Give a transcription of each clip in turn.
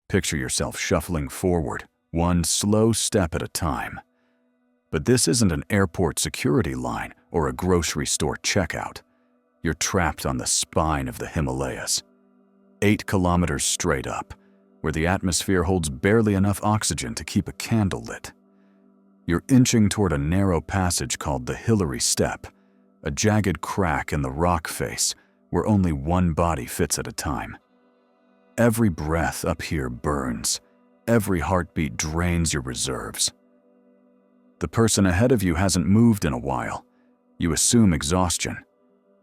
Picture yourself shuffling forward, one slow step at a time. But this isn't an airport security line or a grocery store checkout. You're trapped on the spine of the Himalayas. 8 kilometers straight up, where the atmosphere holds barely enough oxygen to keep a candle lit. You're inching toward a narrow passage called the Hillary Step, a jagged crack in the rock face where only one body fits at a time. Every breath up here burns. Every heartbeat drains your reserves. The person ahead of you hasn't moved in a while. You assume exhaustion.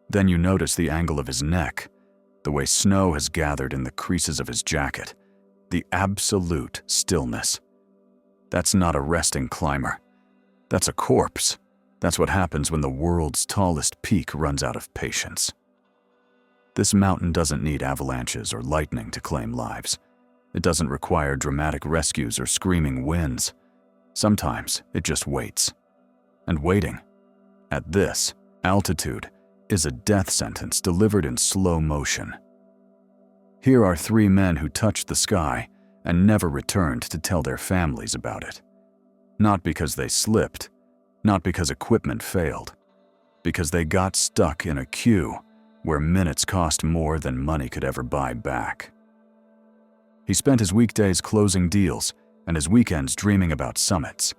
Then you notice the angle of his neck, the way snow has gathered in the creases of his jacket, the absolute stillness. That's not a resting climber. That's a corpse. That's what happens when the world's tallest peak runs out of patience. This mountain doesn't need avalanches or lightning to claim lives. It doesn't require dramatic rescues or screaming winds. Sometimes it just waits. And waiting, at this altitude, is a death sentence delivered in slow motion. Here are 3 men who touched the sky and never returned to tell their families about it. Not because they slipped, not because equipment failed, because they got stuck in a queue where minutes cost more than money could ever buy back. He spent his weekdays closing deals and his weekends dreaming about summits.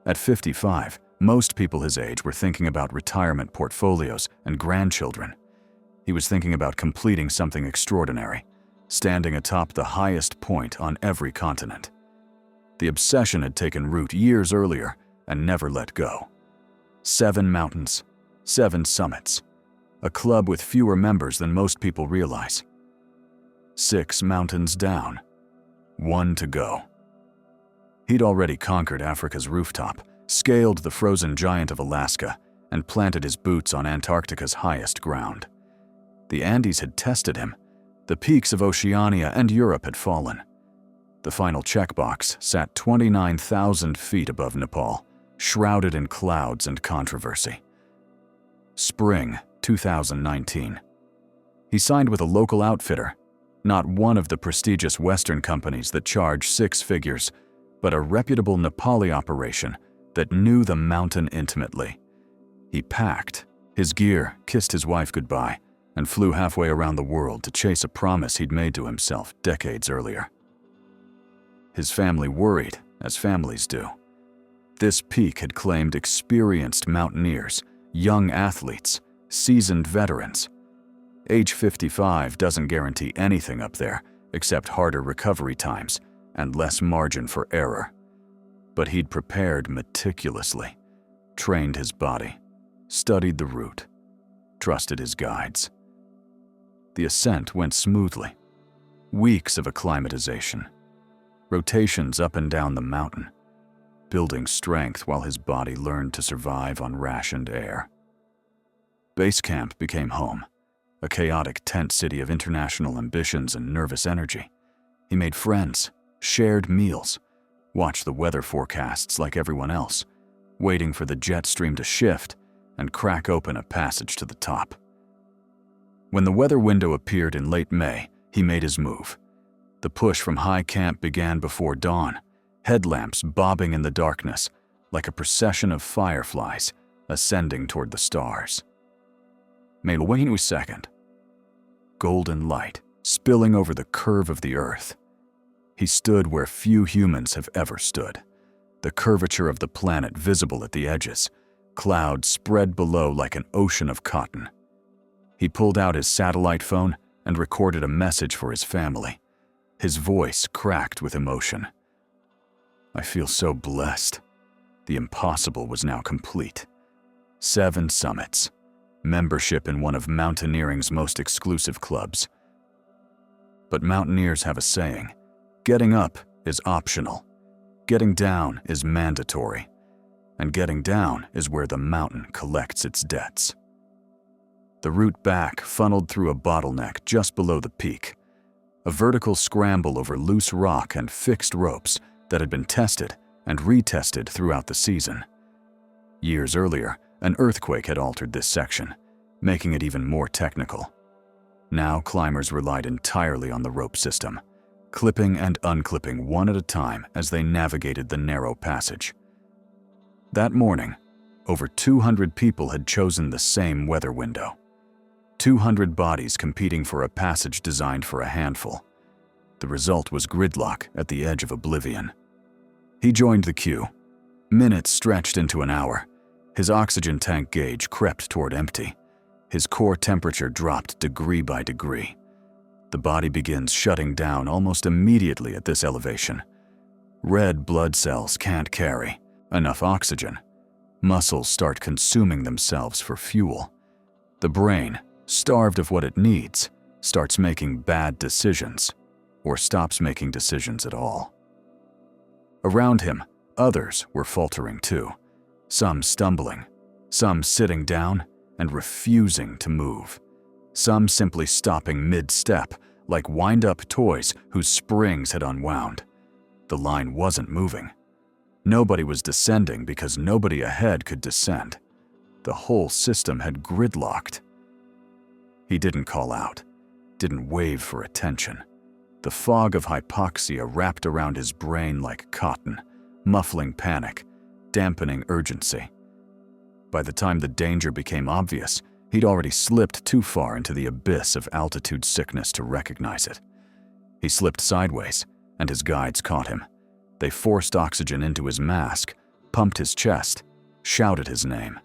At 55, most people his age were thinking about retirement portfolios and grandchildren. He was thinking about completing something extraordinary, standing atop the highest point on every continent. The obsession had taken root years earlier and never let go. 7 mountains, 7 summits, a club with fewer members than most people realize. 6 mountains down, 1 to go. He'd already conquered Africa's rooftop, scaled the frozen giant of Alaska, and planted his boots on Antarctica's highest ground. The Andes had tested him. The peaks of Oceania and Europe had fallen. The final checkbox sat 29,000 feet above Nepal, shrouded in clouds and controversy. Spring 2019. He signed with a local outfitter, not one of the prestigious Western companies that charge 6 figures, but a reputable Nepali operation that knew the mountain intimately. He packed his gear, kissed his wife goodbye, and flew halfway around the world to chase a promise he'd made to himself decades earlier. His family worried, as families do. This peak had claimed experienced mountaineers, young athletes, seasoned veterans. Age 55 doesn't guarantee anything up there except harder recovery times and less margin for error. But he'd prepared meticulously, trained his body, studied the route, trusted his guides. The ascent went smoothly. Weeks of acclimatization, rotations up and down the mountain, building strength while his body learned to survive on rationed air. Base camp became home, a chaotic tent city of international ambitions and nervous energy. He made friends, shared meals, watched the weather forecasts like everyone else, waiting for the jet stream to shift and crack open a passage to the top. When the weather window appeared in late May, he made his move. The push from high camp began before dawn, headlamps bobbing in the darkness like a procession of fireflies ascending toward the stars. May 22nd. Golden light spilling over the curve of the earth. He stood where few humans have ever stood, the curvature of the planet visible at the edges, clouds spread below like an ocean of cotton. He pulled out his satellite phone and recorded a message for his family. His voice cracked with emotion. I feel so blessed. The impossible was now complete. 7 summits, membership in one of mountaineering's most exclusive clubs. But mountaineers have a saying, getting up is optional, getting down is mandatory, and getting down is where the mountain collects its debts. The route back funneled through a bottleneck just below the peak, a vertical scramble over loose rock and fixed ropes that had been tested and retested throughout the season. Years earlier, an earthquake had altered this section, making it even more technical. Now climbers relied entirely on the rope system, clipping and unclipping one at a time as they navigated the narrow passage. That morning, over 200 people had chosen the same weather window. 200 bodies competing for a passage designed for a handful. The result was gridlock at the edge of oblivion. He joined the queue. Minutes stretched into an hour. His oxygen tank gauge crept toward empty. His core temperature dropped degree by degree. The body begins shutting down almost immediately at this elevation. Red blood cells can't carry enough oxygen. Muscles start consuming themselves for fuel. The brain, starved of what it needs, starts making bad decisions, or stops making decisions at all. Around him, others were faltering too, some stumbling, some sitting down and refusing to move, some simply stopping mid-step, like wind-up toys whose springs had unwound. The line wasn't moving. Nobody was descending because nobody ahead could descend. The whole system had gridlocked. He didn't call out, didn't wave for attention. The fog of hypoxia wrapped around his brain like cotton, muffling panic, dampening urgency. By the time the danger became obvious, he'd already slipped too far into the abyss of altitude sickness to recognize it. He slipped sideways, and his guides caught him. They forced oxygen into his mask, pumped his chest, shouted his name.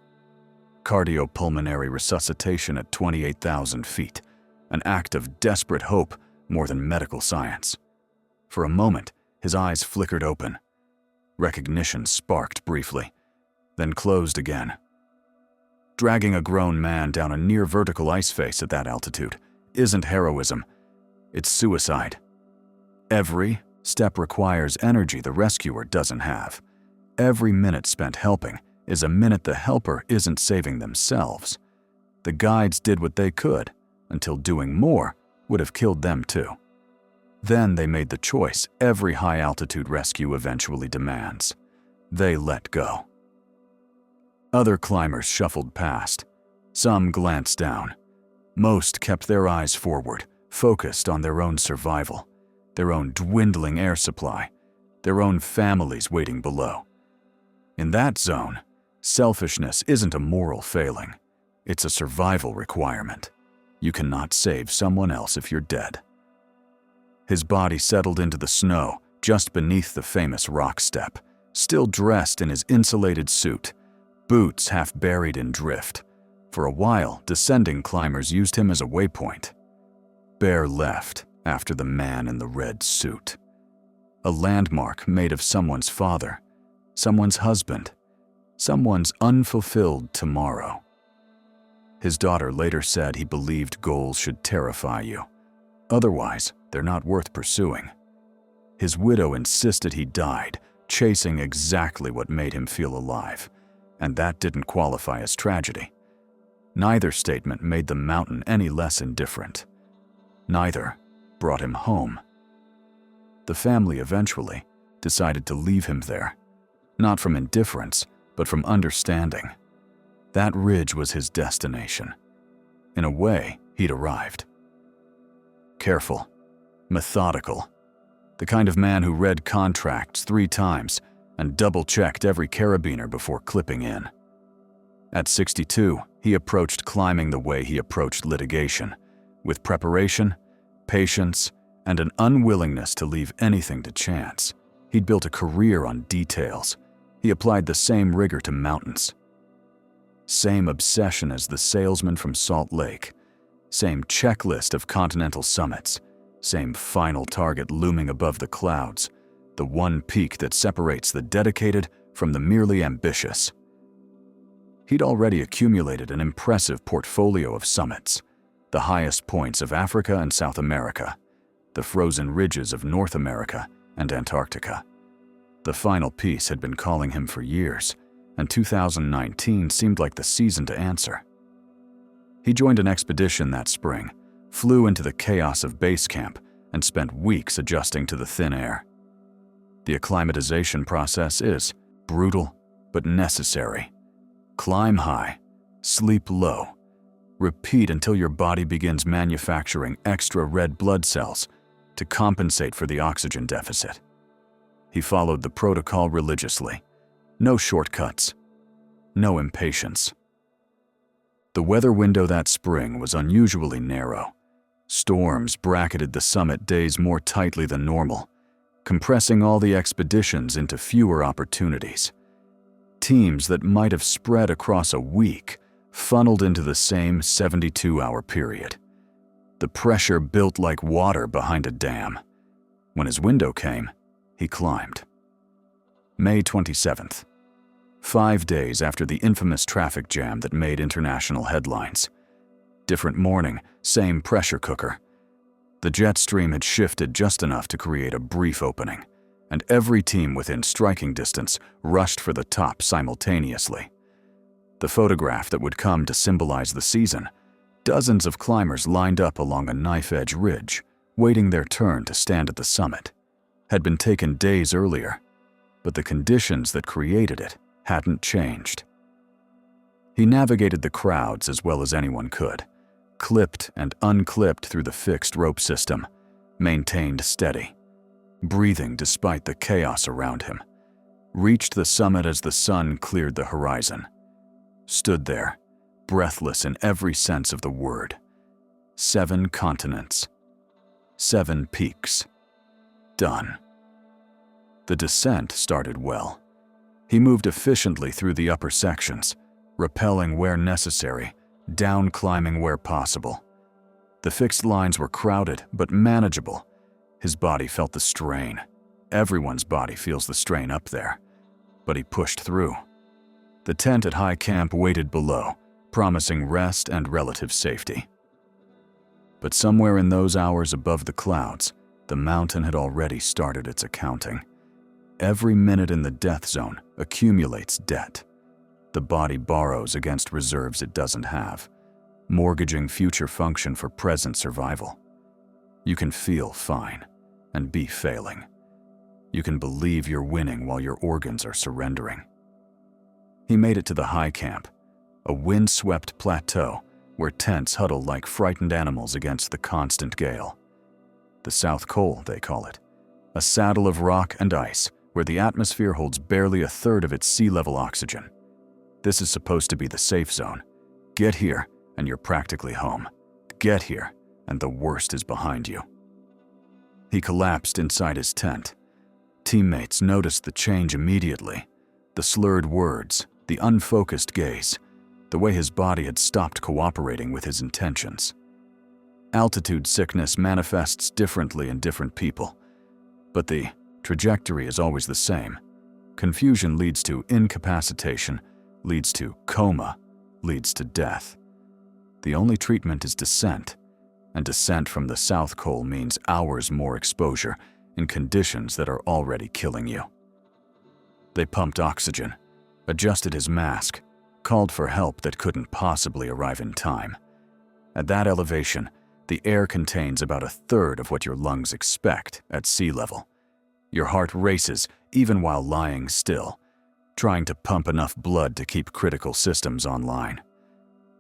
Cardiopulmonary resuscitation at 28,000 feet, an act of desperate hope more than medical science. For a moment, his eyes flickered open. Recognition sparked briefly, then closed again. Dragging a grown man down a near-vertical ice face at that altitude isn't heroism, it's suicide. Every step requires energy the rescuer doesn't have. Every minute spent helping is a minute the helper isn't saving themselves. The guides did what they could, until doing more would have killed them too. Then they made the choice every high-altitude rescue eventually demands. They let go. Other climbers shuffled past. Some glanced down. Most kept their eyes forward, focused on their own survival, their own dwindling air supply, their own families waiting below. In that zone, selfishness isn't a moral failing. It's a survival requirement. You cannot save someone else if you're dead. His body settled into the snow just beneath the famous rock step, still dressed in his insulated suit, boots half buried in drift. For a while, descending climbers used him as a waypoint. Bear left after the man in the red suit. A landmark made of someone's father, someone's husband, someone's unfulfilled tomorrow. His daughter later said he believed goals should terrify you. Otherwise, they're not worth pursuing. His widow insisted he died, chasing exactly what made him feel alive, and that didn't qualify as tragedy. Neither statement made the mountain any less indifferent. Neither brought him home. The family eventually decided to leave him there, not from indifference, but from understanding. That ridge was his destination. In a way, he'd arrived. Careful, methodical, the kind of man who read contracts 3 times and double-checked every carabiner before clipping in. At 62, he approached climbing the way he approached litigation, with preparation, patience, and an unwillingness to leave anything to chance. He'd built a career on details. He applied the same rigor to mountains. Same obsession as the salesman from Salt Lake. Same checklist of continental summits. Same final target looming above the clouds. The one peak that separates the dedicated from the merely ambitious. He'd already accumulated an impressive portfolio of summits. The highest points of Africa and South America. The frozen ridges of North America and Antarctica. The final piece had been calling him for years, and 2019 seemed like the season to answer. He joined an expedition that spring, flew into the chaos of base camp, and spent weeks adjusting to the thin air. The acclimatization process is brutal but necessary. Climb high, sleep low, repeat until your body begins manufacturing extra red blood cells, to compensate for the oxygen deficit. He followed the protocol religiously. No shortcuts. No impatience. The weather window that spring was unusually narrow. Storms bracketed the summit days more tightly than normal, compressing all the expeditions into fewer opportunities. Teams that might have spread across a week funneled into the same 72-hour period. The pressure built like water behind a dam. When his window came, he climbed. May 27th. 5 days after the infamous traffic jam that made international headlines. Different morning, same pressure cooker. The jet stream had shifted just enough to create a brief opening, and every team within striking distance rushed for the top simultaneously. The photograph that would come to symbolize the season, dozens of climbers lined up along a knife-edge ridge, waiting their turn to stand at the summit, had been taken days earlier, but the conditions that created it hadn't changed. He navigated the crowds as well as anyone could, clipped and unclipped through the fixed rope system, maintained steady, breathing despite the chaos around him, reached the summit as the sun cleared the horizon, stood there, breathless in every sense of the word. 7 continents, 7 peaks. Done. The descent started well. He moved efficiently through the upper sections, rappelling where necessary, down climbing where possible. The fixed lines were crowded but manageable. His body felt the strain. Everyone's body feels the strain up there. But he pushed through. The tent at high camp waited below, promising rest and relative safety. But somewhere in those hours above the clouds, the mountain had already started its accounting. Every minute in the death zone accumulates debt. The body borrows against reserves it doesn't have, mortgaging future function for present survival. You can feel fine and be failing. You can believe you're winning while your organs are surrendering. He made it to the high camp, a wind-swept plateau where tents huddle like frightened animals against the constant gale. The South Col, they call it, a saddle of rock and ice where the atmosphere holds barely a third of its sea level oxygen. This is supposed to be the safe zone. Get here and you're practically home. Get here and the worst is behind you. He collapsed inside his tent. Teammates noticed the change immediately. The slurred words, the unfocused gaze, the way his body had stopped cooperating with his intentions. Altitude sickness manifests differently in different people, but the trajectory is always the same. Confusion leads to incapacitation, leads to coma, leads to death. The only treatment is descent, and descent from the South Col means hours more exposure in conditions that are already killing you. They pumped oxygen, adjusted his mask, called for help that couldn't possibly arrive in time. At that elevation, the air contains about a third of what your lungs expect at sea level. Your heart races even while lying still, trying to pump enough blood to keep critical systems online.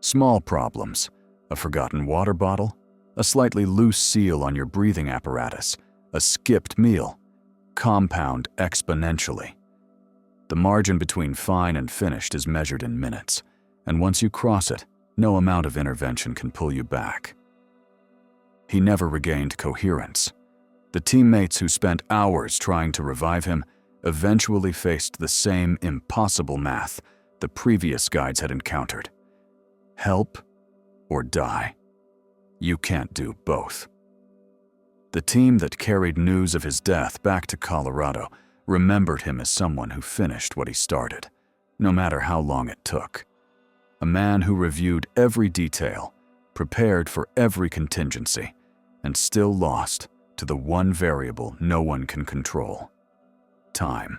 Small problems, a forgotten water bottle, a slightly loose seal on your breathing apparatus, a skipped meal, compound exponentially. The margin between fine and finished is measured in minutes, and once you cross it, no amount of intervention can pull you back. He never regained coherence. The teammates who spent hours trying to revive him eventually faced the same impossible math the previous guides had encountered. Help or die. You can't do both. The team that carried news of his death back to Colorado remembered him as someone who finished what he started, no matter how long it took. A man who reviewed every detail, prepared for every contingency, and still lost to the one variable no one can control: time.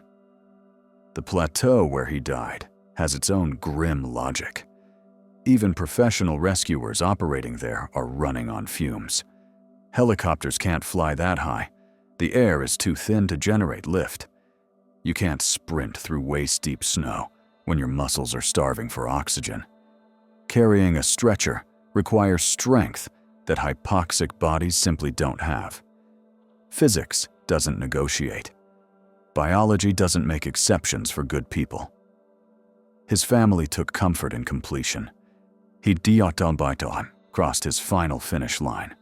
The plateau where he died has its own grim logic. Even professional rescuers operating there are running on fumes. Helicopters can't fly that high. The air is too thin to generate lift. You can't sprint through waist-deep snow when your muscles are starving for oxygen. Carrying a stretcher requires strength that hypoxic bodies simply don't have. Physics doesn't negotiate. Biology doesn't make exceptions for good people. His family took comfort in completion. He crossed his final finish line,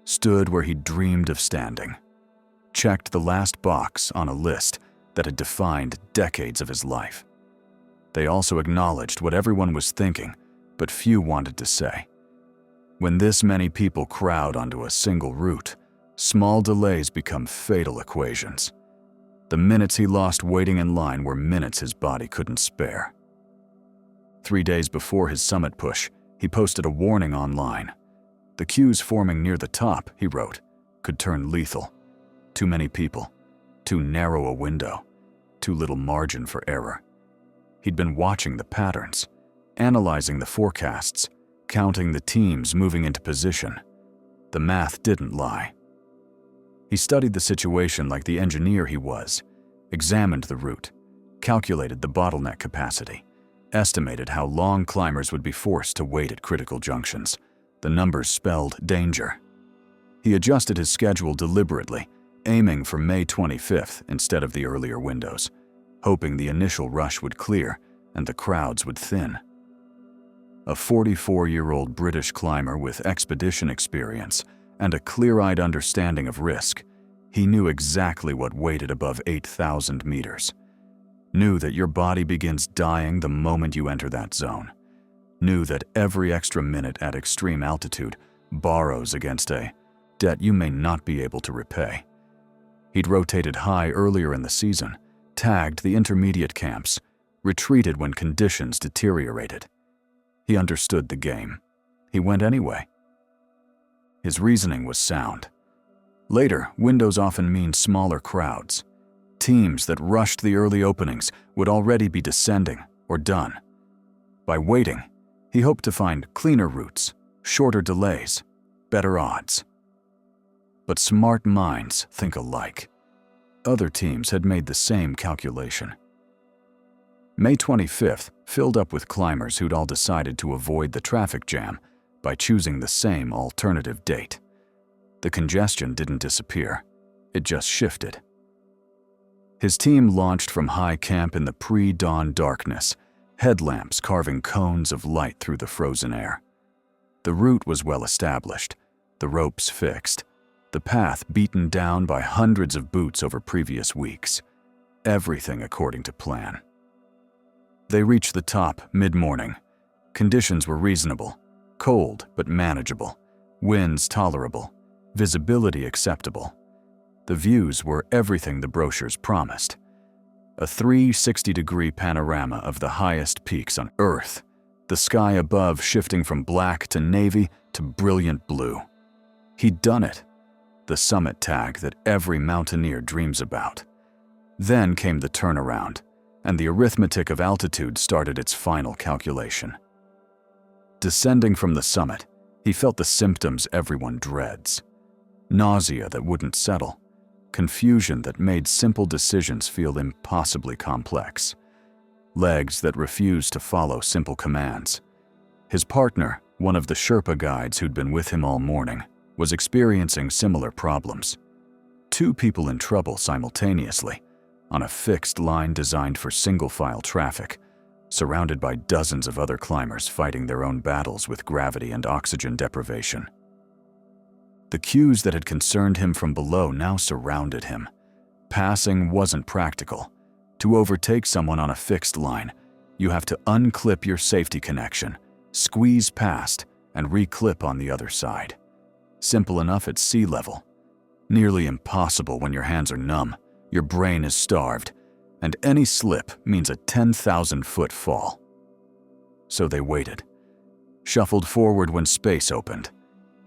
stood where he dreamed of standing, checked the last box on a list that had defined decades of his life. They also acknowledged what everyone was thinking, but few wanted to say. When this many people crowd onto a single route, small delays become fatal equations. The minutes he lost waiting in line were minutes his body couldn't spare. 3 days before his summit push, he posted a warning online. The queues forming near the top, he wrote, could turn lethal. Too many people, too narrow a window, too little margin for error. He'd been watching the patterns, analyzing the forecasts, counting the teams moving into position. The math didn't lie. He studied the situation like the engineer he was, examined the route, calculated the bottleneck capacity, estimated how long climbers would be forced to wait at critical junctions. The numbers spelled danger. He adjusted his schedule deliberately, aiming for May 25th instead of the earlier windows, hoping the initial rush would clear and the crowds would thin. A 44-year-old British climber with expedition experience and a clear-eyed understanding of risk, he knew exactly what waited above 8,000 meters. Knew that your body begins dying the moment you enter that zone. Knew that every extra minute at extreme altitude borrows against a debt you may not be able to repay. He'd rotated high earlier in the season, tagged the intermediate camps, retreated when conditions deteriorated. He understood the game. He went anyway. His reasoning was sound. Later, windows often mean smaller crowds. Teams that rushed the early openings would already be descending or done. By waiting, he hoped to find cleaner routes, shorter delays, better odds. But smart minds think alike. Other teams had made the same calculation. May 25th filled up with climbers who'd all decided to avoid the traffic jam by choosing the same alternative date. The congestion didn't disappear, it just shifted. His team launched from high camp in the pre-dawn darkness, headlamps carving cones of light through the frozen air. The route was well established, the ropes fixed, the path beaten down by hundreds of boots over previous weeks. Everything according to plan. They reached the top mid-morning. Conditions were reasonable, cold but manageable, winds tolerable, visibility acceptable. The views were everything the brochures promised. A 360-degree panorama of the highest peaks on Earth, the sky above shifting from black to navy to brilliant blue. He'd done it, the summit tag that every mountaineer dreams about. Then came the turnaround, and the arithmetic of altitude started its final calculation. Descending from the summit, he felt the symptoms everyone dreads. Nausea that wouldn't settle, confusion that made simple decisions feel impossibly complex, legs that refused to follow simple commands. His partner, one of the Sherpa guides who'd been with him all morning, was experiencing similar problems. Two people in trouble simultaneously, on a fixed line designed for single-file traffic, surrounded by dozens of other climbers fighting their own battles with gravity and oxygen deprivation. The queues that had concerned him from below now surrounded him. Passing wasn't practical. To overtake someone on a fixed line, you have to unclip your safety connection, squeeze past, and reclip on the other side. Simple enough at sea level. Nearly impossible when your hands are numb, your brain is starved, and any slip means a 10,000-foot fall. So they waited. Shuffled forward when space opened.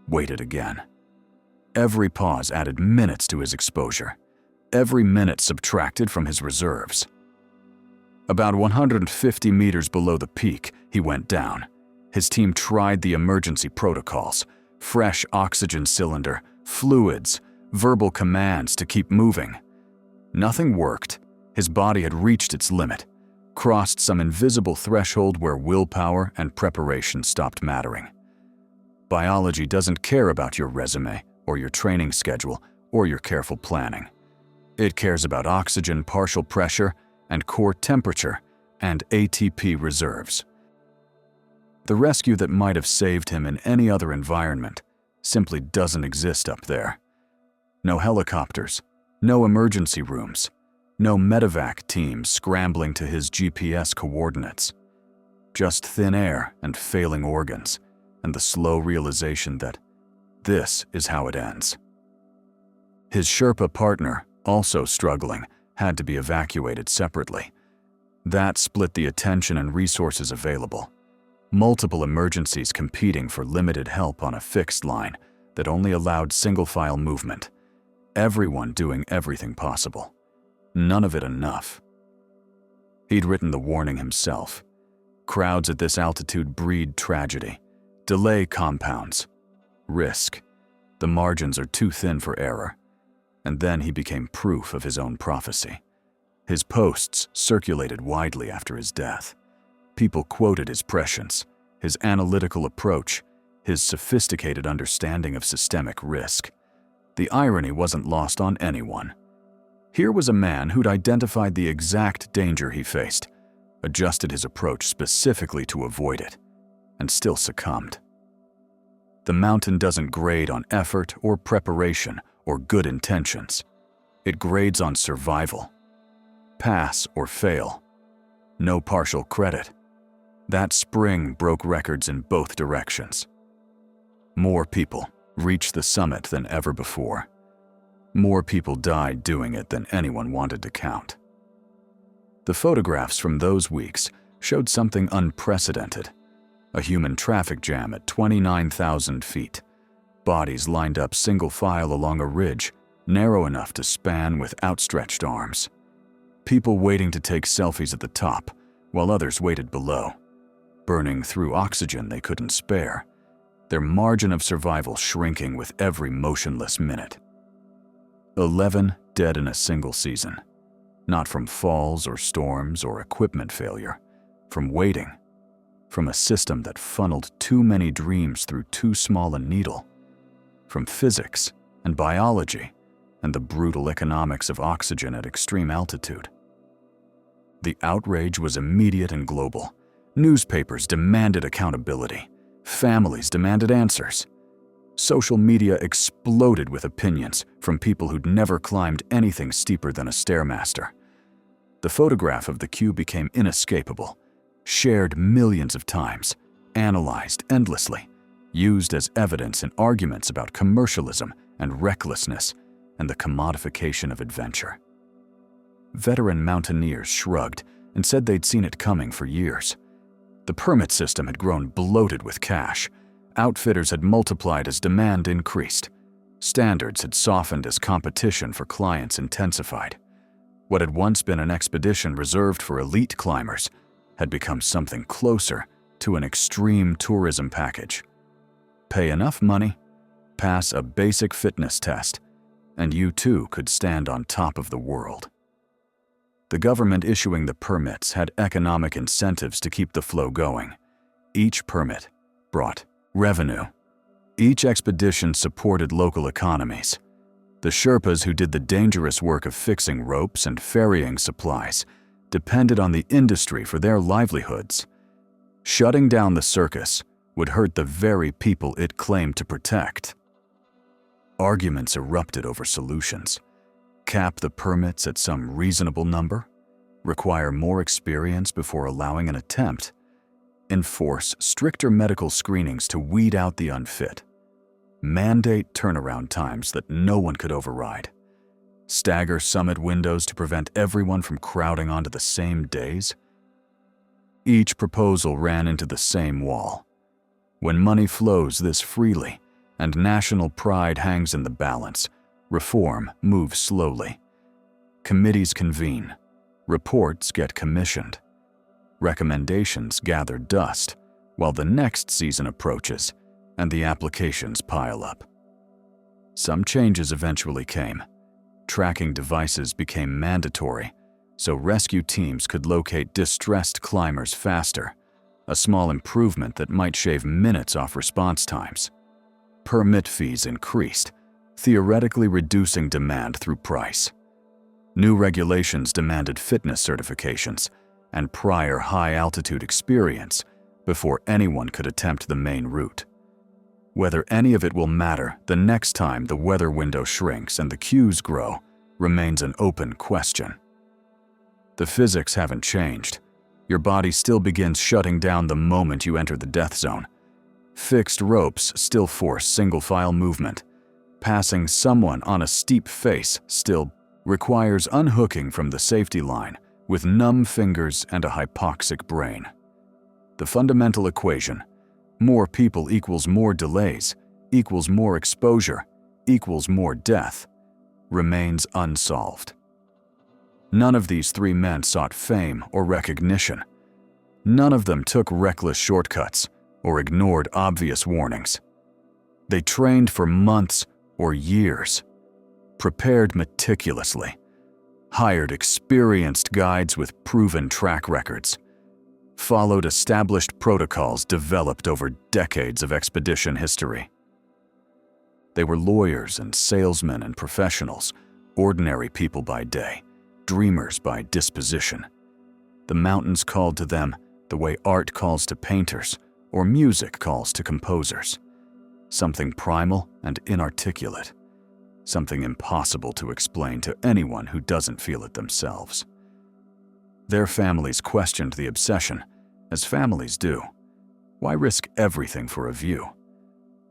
Waited again. Every pause added minutes to his exposure. Every minute subtracted from his reserves. About 150 meters below the peak, he went down. His team tried the emergency protocols, fresh oxygen cylinder, fluids, verbal commands to keep moving. Nothing worked. His body had reached its limit, crossed some invisible threshold where willpower and preparation stopped mattering. Biology doesn't care about your resume or your training schedule or your careful planning. It cares about oxygen partial pressure and core temperature and ATP reserves. The rescue that might have saved him in any other environment simply doesn't exist up there. No helicopters, no emergency rooms, no medevac teams scrambling to his GPS coordinates. Just thin air and failing organs, and the slow realization that this is how it ends. His Sherpa partner, also struggling, had to be evacuated separately. That split the attention and resources available. Multiple emergencies competing for limited help on a fixed line that only allowed single-file movement. Everyone doing everything possible. None of it enough. He'd written the warning himself. Crowds at this altitude breed tragedy. Delay compounds. Risk. The margins are too thin for error. And then he became proof of his own prophecy. His posts circulated widely after his death. People quoted his prescience, his analytical approach, his sophisticated understanding of systemic risk. The irony wasn't lost on anyone. Here was a man who'd identified the exact danger he faced, adjusted his approach specifically to avoid it, and still succumbed. The mountain doesn't grade on effort or preparation or good intentions. It grades on survival. Pass or fail. No partial credit. That spring broke records in both directions. More people reached the summit than ever before. More people died doing it than anyone wanted to count. The photographs from those weeks showed something unprecedented. A human traffic jam at 29,000 feet. Bodies lined up single file along a ridge, narrow enough to span with outstretched arms. People waiting to take selfies at the top, while others waited below, burning through oxygen they couldn't spare, their margin of survival shrinking with every motionless minute. 11 dead in a single season, not from falls or storms or equipment failure, from waiting, from a system that funneled too many dreams through too small a needle, from physics and biology and the brutal economics of oxygen at extreme altitude. The outrage was immediate and global. Newspapers demanded accountability. Families demanded answers. Social media exploded with opinions from people who'd never climbed anything steeper than a Stairmaster. The photograph of the queue became inescapable, shared millions of times, analyzed endlessly, used as evidence in arguments about commercialism and recklessness and the commodification of adventure. Veteran mountaineers shrugged and said they'd seen it coming for years. The permit system had grown bloated with cash. Outfitters had multiplied as demand increased. Standards had softened as competition for clients intensified. What had once been an expedition reserved for elite climbers had become something closer to an extreme tourism package. Pay enough money, pass a basic fitness test, and you too could stand on top of the world. The government issuing the permits had economic incentives to keep the flow going. Each permit brought revenue. Each expedition supported local economies. The Sherpas who did the dangerous work of fixing ropes and ferrying supplies depended on the industry for their livelihoods. Shutting down the circus would hurt the very people it claimed to protect. Arguments erupted over solutions. Cap the permits at some reasonable number? Require more experience before allowing an attempt? Enforce stricter medical screenings to weed out the unfit? Mandate turnaround times that no one could override? Stagger summit windows to prevent everyone from crowding onto the same days? Each proposal ran into the same wall. When money flows this freely and national pride hangs in the balance, reform moves slowly. Committees convene. Reports get commissioned. Recommendations gather dust while the next season approaches and the applications pile up. Some changes eventually came. Tracking devices became mandatory, so rescue teams could locate distressed climbers faster, a small improvement that might shave minutes off response times. Permit fees increased, theoretically reducing demand through price. New regulations demanded fitness certifications and prior high-altitude experience before anyone could attempt the main route. Whether any of it will matter the next time the weather window shrinks and the queues grow remains an open question. The physics haven't changed. Your body still begins shutting down the moment you enter the death zone. Fixed ropes still force single-file movement. Passing someone on a steep face still requires unhooking from the safety line with numb fingers and a hypoxic brain. The fundamental equation, more people equals more delays, equals more exposure, equals more death, remains unsolved. None of these three men sought fame or recognition. None of them took reckless shortcuts or ignored obvious warnings. They trained for months or years, prepared meticulously, hired experienced guides with proven track records, followed established protocols developed over decades of expedition history. They were lawyers and salesmen and professionals, ordinary people by day, dreamers by disposition. The mountains called to them the way art calls to painters or music calls to composers. Something primal and inarticulate, something impossible to explain to anyone who doesn't feel it themselves. Their families questioned the obsession, as families do. Why risk everything for a view?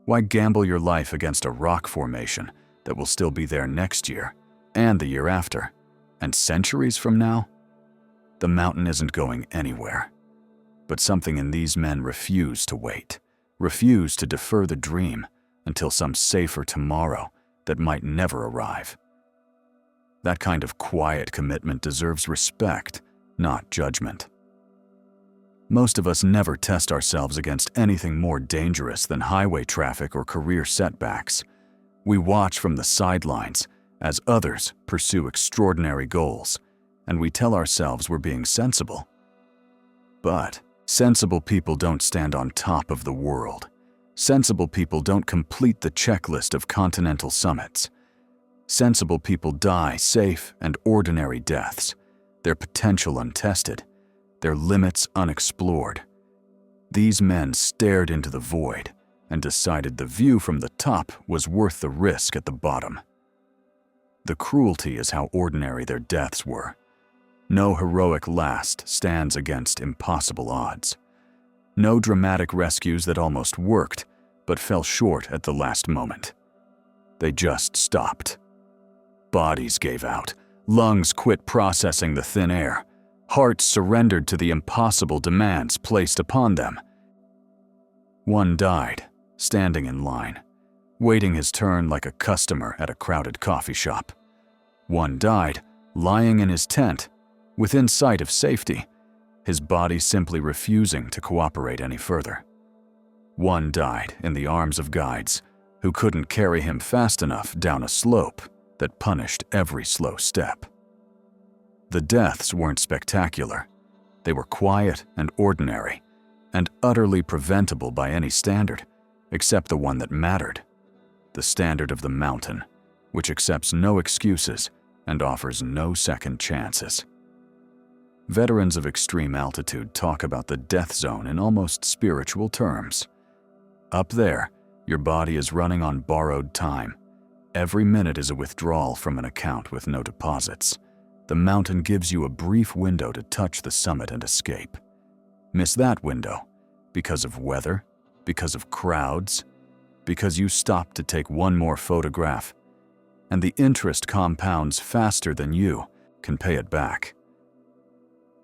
Why gamble your life against a rock formation that will still be there next year, and the year after, and centuries from now? The mountain isn't going anywhere. But something in these men refused to wait, refused to defer the dream until some safer tomorrow that might never arrive. That kind of quiet commitment deserves respect, not judgment. Most of us never test ourselves against anything more dangerous than highway traffic or career setbacks. We watch from the sidelines as others pursue extraordinary goals, and we tell ourselves we're being sensible. But sensible people don't stand on top of the world. Sensible people don't complete the checklist of continental summits. Sensible people die safe and ordinary deaths, their potential untested, their limits unexplored. These men stared into the void and decided the view from the top was worth the risk at the bottom. The cruelty is how ordinary their deaths were. No heroic last stands against impossible odds. No dramatic rescues that almost worked, but fell short at the last moment. They just stopped. Bodies gave out, lungs quit processing the thin air, hearts surrendered to the impossible demands placed upon them. One died, standing in line, waiting his turn like a customer at a crowded coffee shop. One died, lying in his tent, within sight of safety, his body simply refusing to cooperate any further. One died in the arms of guides who couldn't carry him fast enough down a slope that punished every slow step. The deaths weren't spectacular. They were quiet and ordinary, and utterly preventable by any standard, except the one that mattered, the standard of the mountain, which accepts no excuses and offers no second chances. Veterans of extreme altitude talk about the death zone in almost spiritual terms. Up there, your body is running on borrowed time. Every minute is a withdrawal from an account with no deposits. The mountain gives you a brief window to touch the summit and escape. Miss that window because of weather, because of crowds, because you stopped to take one more photograph, and the interest compounds faster than you can pay it back.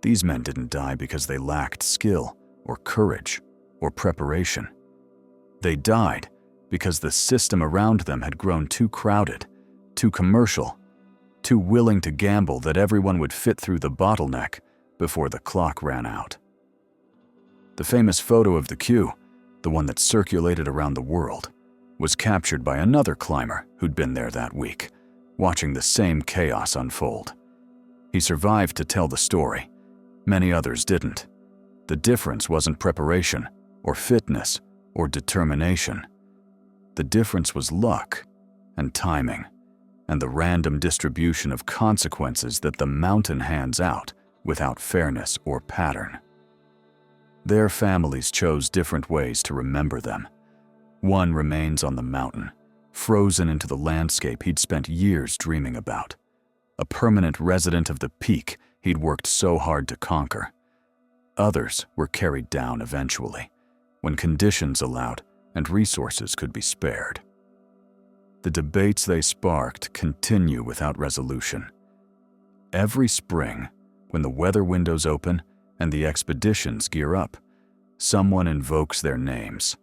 These men didn't die because they lacked skill or courage or preparation. They died because the system around them had grown too crowded, too commercial, too willing to gamble that everyone would fit through the bottleneck before the clock ran out. The famous photo of the queue, the one that circulated around the world, was captured by another climber who'd been there that week, watching the same chaos unfold. He survived to tell the story. Many others didn't. The difference wasn't preparation, or fitness, or determination. The difference was luck, and timing, and the random distribution of consequences that the mountain hands out without fairness or pattern. Their families chose different ways to remember them. One remains on the mountain, frozen into the landscape he'd spent years dreaming about, a permanent resident of the peak he'd worked so hard to conquer. Others were carried down eventually, when conditions allowed and resources could be spared. The debates they sparked continue without resolution. Every spring, when the weather windows open and the expeditions gear up, someone invokes their names.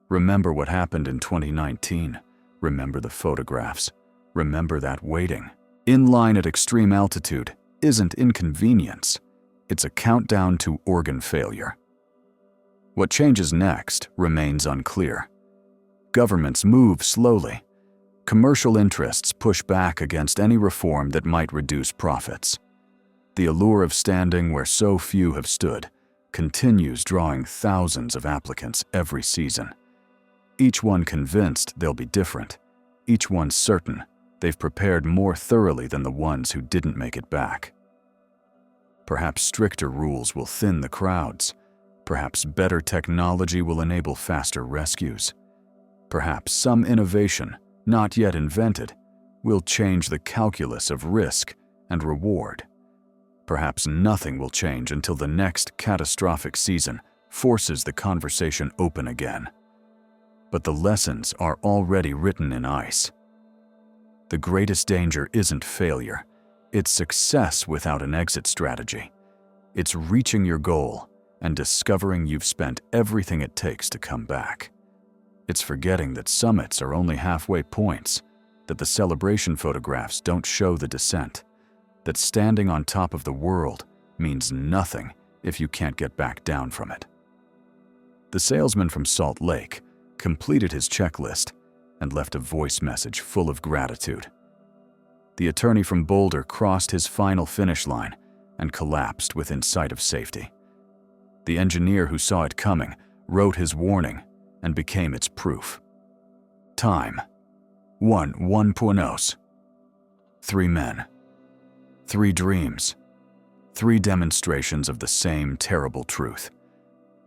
Remember what happened in 2019. Remember the photographs. Remember that waiting. In line at extreme altitude isn't inconvenience. It's a countdown to organ failure. What changes next remains unclear. Governments move slowly. Commercial interests push back against any reform that might reduce profits. The allure of standing where so few have stood continues drawing thousands of applicants every season. Each one convinced they'll be different. Each one certain they've prepared more thoroughly than the ones who didn't make it back. Perhaps stricter rules will thin the crowds. Perhaps better technology will enable faster rescues. Perhaps some innovation, not yet invented, will change the calculus of risk and reward. Perhaps nothing will change until the next catastrophic season forces the conversation open again. But the lessons are already written in ice. The greatest danger isn't failure. It's success without an exit strategy. It's reaching your goal and discovering you've spent everything it takes to come back. It's forgetting that summits are only halfway points, that the celebration photographs don't show the descent, that standing on top of the world means nothing if you can't get back down from it. The salesman from Salt Lake completed his checklist and left a voice message full of gratitude. The attorney from Boulder crossed his final finish line and collapsed within sight of safety. The engineer who saw it coming wrote his warning and became its proof. Time: 1.0. 3 men. 3 dreams. 3 demonstrations of the same terrible truth.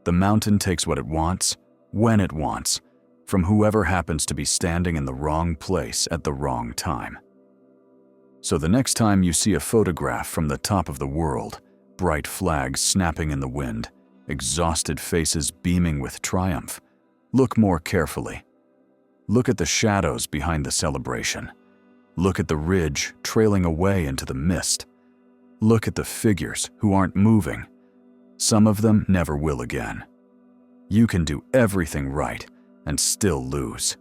The mountain takes what it wants, when it wants, from whoever happens to be standing in the wrong place at the wrong time. So the next time you see a photograph from the top of the world, bright flags snapping in the wind, exhausted faces beaming with triumph, look more carefully. Look at the shadows behind the celebration. Look at the ridge trailing away into the mist. Look at the figures who aren't moving. Some of them never will again. You can do everything right and still lose.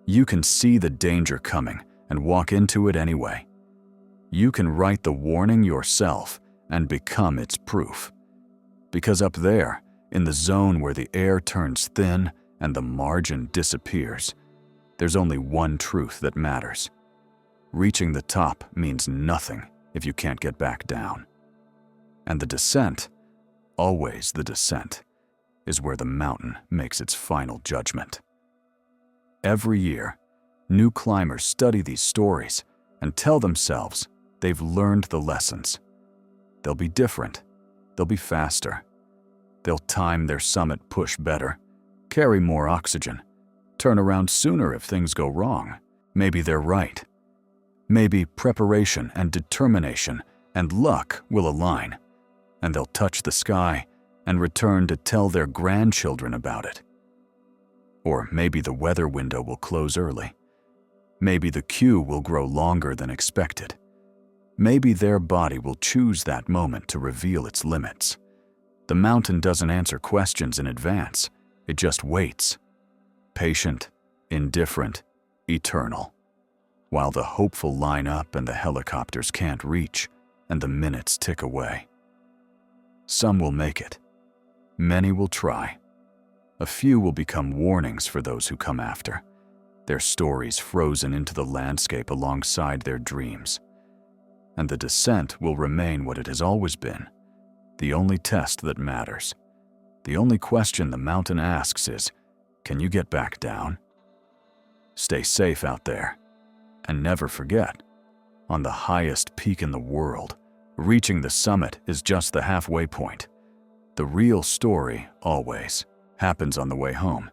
You can see the danger coming and walk into it anyway. You can write the warning yourself and become its proof. Because up there, in the zone where the air turns thin and the margin disappears, there's only one truth that matters. Reaching the top means nothing if you can't get back down. And the descent, always the descent, is where the mountain makes its final judgment. Every year, new climbers study these stories and tell themselves they've learned the lessons. They'll be different. They'll be faster. They'll time their summit push better, carry more oxygen, turn around sooner if things go wrong. Maybe they're right. Maybe preparation and determination and luck will align, and they'll touch the sky and return to tell their grandchildren about it. Or maybe the weather window will close early. Maybe the queue will grow longer than expected. Maybe their body will choose that moment to reveal its limits. The mountain doesn't answer questions in advance. It just waits. Patient, indifferent, eternal. While the hopeful line up and the helicopters can't reach, and the minutes tick away. Some will make it. Many will try. A few will become warnings for those who come after, their stories frozen into the landscape alongside their dreams. And the descent will remain what it has always been, the only test that matters. The only question the mountain asks is, can you get back down? Stay safe out there. And never forget, on the highest peak in the world, reaching the summit is just the halfway point. The real story, always, happens on the way home.